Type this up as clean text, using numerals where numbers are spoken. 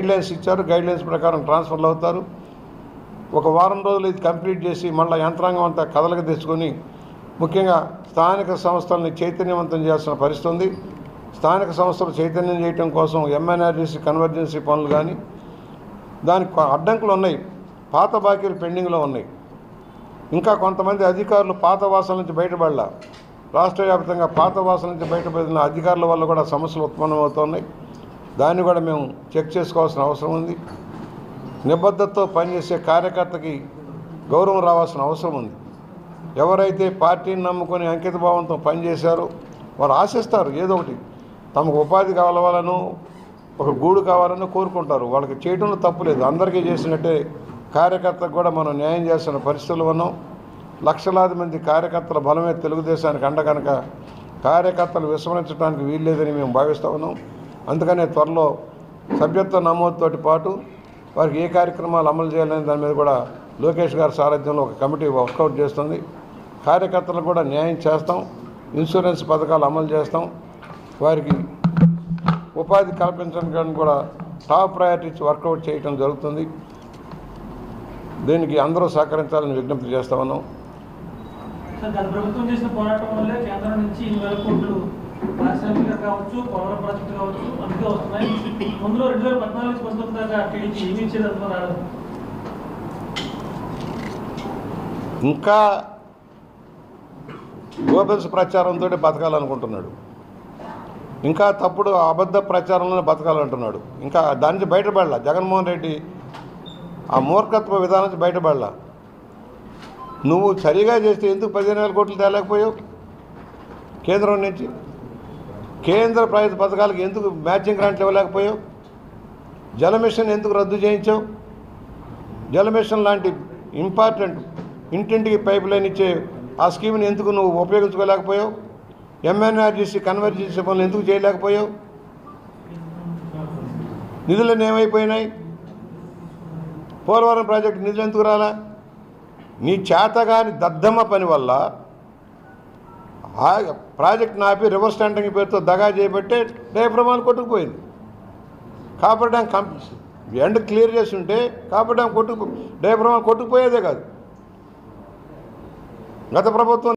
Guidelines ఇచ్చారు. Guidelines ప్రకారం ట్రాన్స్ఫర్లు అవుతారు. ఒక వారం రోజులు ఇది కంప్లీట్ చేసి మళ్ళీ యంత్రాంగం అంతా కదలక తెచ్చుకొని ముఖ్యంగా స్థానిక సంస్థలని చైతన్యవంతం చేయాల్సిన పరిస్థితి ఉంది. స్థానిక సంస్థలు చైతన్యం చేయడం కోసం ఎంఎన్ఆర్జీసీ కన్వర్జెన్సీ పనులు కానీ దానికి అడ్డంకులు ఉన్నాయి. పాత బాకీలు పెండింగ్లో ఉన్నాయి. ఇంకా కొంతమంది అధికారులు పాత వాసన నుంచి బయటపడలా. రాష్ట్ర వ్యాప్తంగా పాత వాసన నుంచి బయటపడిన అధికారుల వల్ల కూడా సమస్యలు ఉత్పన్నమవుతున్నాయి. దాన్ని కూడా మేము చెక్ చేసుకోవాల్సిన అవసరం ఉంది. నిబద్ధతతో పనిచేసే కార్యకర్తకి గౌరవం రావాల్సిన అవసరం ఉంది. ఎవరైతే పార్టీని నమ్ముకొని అంకిత భావంతో పనిచేశారో వారు ఆశిస్తారు ఏదో ఒకటి, తమకు ఉపాధి కావాలనో ఒక గూడు కావాలని కోరుకుంటారు. వాళ్ళకి చేయడంలో తప్పులేదు. అందరికీ చేసినట్టే కార్యకర్తకు కూడా మనం న్యాయం చేస్తున్న పరిస్థితులు ఉన్నాం. లక్షలాది మంది కార్యకర్తల బలమే తెలుగుదేశానికి అండ కనుక కార్యకర్తలు విస్మరించడానికి వీల్లేదని మేము భావిస్తూ ఉన్నాం. అందుకనే త్వరలో సభ్యత్వ నమోదుతో పాటు వారికి ఏ కార్యక్రమాలు అమలు చేయాలనే దాని మీద కూడా లోకేష్ గారి సారథ్యంలో ఒక కమిటీ వర్కౌట్ చేస్తుంది. కార్యకర్తలకు కూడా న్యాయం చేస్తాం. ఇన్సూరెన్స్ పథకాలు అమలు చేస్తాం. వారికి ఉపాధి కల్పించడానికి కూడా టాప్ ప్రయారిటీ ఇచ్చి వర్కౌట్ చేయడం జరుగుతుంది. దీనికి అందరూ సహకరించాలని విజ్ఞప్తి చేస్తా ఉన్నాం. ప్రభుత్వం చేసిన పోరాటం వల్లే కేంద్రం నుంచి 2,000 కోట్లు పారిశ్రామిక కావచ్చు, పవర్ ప్రాజెక్టు కావచ్చు అందుకే వస్తున్నాయి. ముందులో 2014 నుంచి 2019 దాకా టీడీపీ ఏమి ఇచ్చేది అనుకున్నారు? ఇంకా గోబెల్స్ ప్రచారంతో బతకాలనుకుంటున్నాడు. ఇంకా తప్పుడు అబద్ధ ప్రచారంలోనే బతకాలంటున్నాడు. ఇంకా దాని నుంచి బయటపడలా. జగన్మోహన్ రెడ్డి ఆ మూర్ఖత్వ విధానం నుంచి బయటపడలా. నువ్వు సరిగా చేస్తే ఎందుకు 15,000 కోట్లు తేలేకపోయావు? కేంద్రం నుంచి కేంద్ర ప్రభుత్వ పథకాలకు ఎందుకు మ్యాచింగ్ గ్రాంట్లు ఇవ్వలేకపోయావు? జలమిషన్ ఎందుకు రద్దు చేయించావు? జలమిషన్ లాంటి ఇంపార్టెంట్ ఇంటింటికి పైప్ లైన్ ఇచ్చే ఆ స్కీమ్ని ఎందుకు నువ్వు ఉపయోగించుకోలేకపోయావు? ఎంఎన్ఆర్జీసీ కన్వర్జెన్సీ పనులు ఎందుకు చేయలేకపోయావు? నిధులన్నీ ఏమైపోయినాయి? పోలవరం ప్రాజెక్టు నిధులు ఎందుకు రాలా? నీ చేతగాని దద్దమ్మ పని వల్ల ఆ ప్రాజెక్ట్ ఆపి రివర్స్ టెండరింగ్ పేరుతో దగా చేయబట్టే డయాఫ్రమాలు కొట్టుకుపోయింది. కాపర్ డ్యామ్ ఎండ్ క్లియర్ చేసి ఉంటే కాపర్ డ్యామ్ డయాఫ్రమాలు కొట్టుకుపోయేదే కాదు. గత ప్రభుత్వం